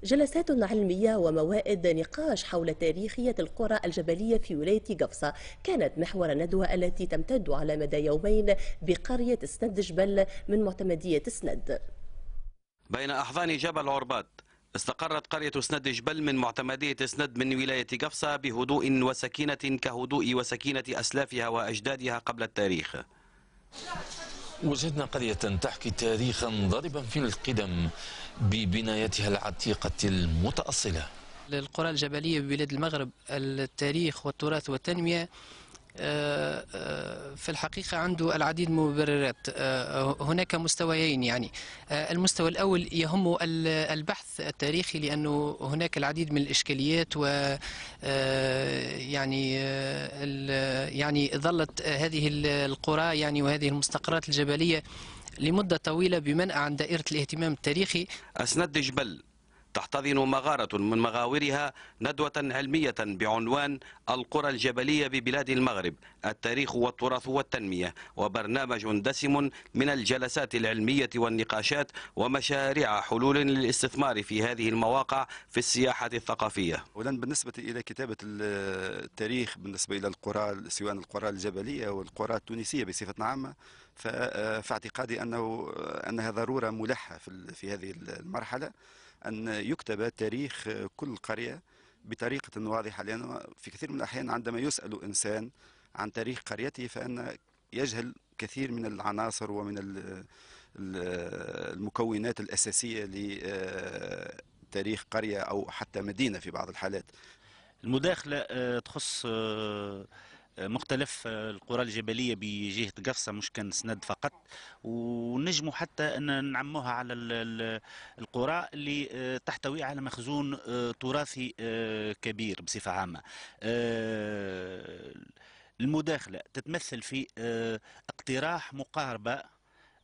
جلسات علمية وموائد نقاش حول تاريخية القرى الجبلية في ولاية قفصة كانت محور الندوة التي تمتد على مدى يومين بقرية سند جبل من معتمدية سند. بين أحضان جبل عربات استقرت قرية سند جبل من معتمدية سند من ولاية قفصة بهدوء وسكينة كهدوء وسكينة أسلافها وأجدادها قبل التاريخ. وجدنا قرية تحكي تاريخا ضاربا في القدم ببنايتها العتيقة المتأصلة. القرى الجبلية ببلاد المغرب التاريخ والتراث والتنمية في الحقيقة عنده العديد من المبررات. هناك مستويين، يعني المستوى الأول يهم البحث التاريخي، لأنه هناك العديد من الإشكاليات و يعني ظلت هذه القرى يعني وهذه المستقرات الجبلية لمدة طويلة بمنأى عن دائرة الاهتمام التاريخي. سند جبل تحتضن مغارة من مغاورها ندوة علمية بعنوان القرى الجبلية ببلاد المغرب، التاريخ والتراث والتنمية، وبرنامج دسم من الجلسات العلمية والنقاشات ومشاريع حلول للاستثمار في هذه المواقع في السياحة الثقافية. ولن بالنسبة إلى كتابة التاريخ بالنسبة إلى القرى سواء القرى الجبلية والقرى التونسية بصفة عامة، فاعتقادي أنها ضرورة ملحة في هذه المرحلة أن يكتب تاريخ كل قرية بطريقة واضحة، لأنه في كثير من الأحيان عندما يسأل إنسان عن تاريخ قريته فإن يجهل كثير من العناصر ومن المكونات الأساسية لتاريخ قرية أو حتى مدينة في بعض الحالات. المداخلة تخص مختلف القرى الجبلية بجهة قفصة، مش كان سند فقط، ونجموا حتى أن نعموها على القرى اللي تحتوي على مخزون تراثي كبير بصفة عامة. المداخلة تتمثل في اقتراح مقاربة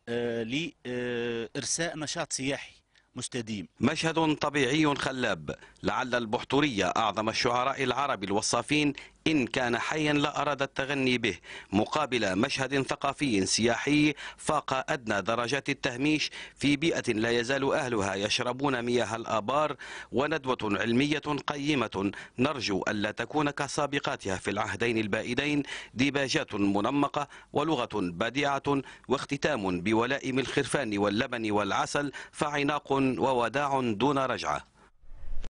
لإرساء نشاط سياحي مستديم. مشهد طبيعي خلاب، لعل البحتورية أعظم الشعراء العرب الوصافين إن كان حيا لأراد التغني به، مقابل مشهد ثقافي سياحي فاق أدنى درجات التهميش في بيئة لا يزال أهلها يشربون مياه الآبار، وندوة علمية قيمة نرجو ألا تكون كسابقاتها في العهدين البائدين، ديباجات منمقة ولغة بديعة، واختتام بولائم الخرفان واللبن والعسل، فعناق ووداع دون رجعة.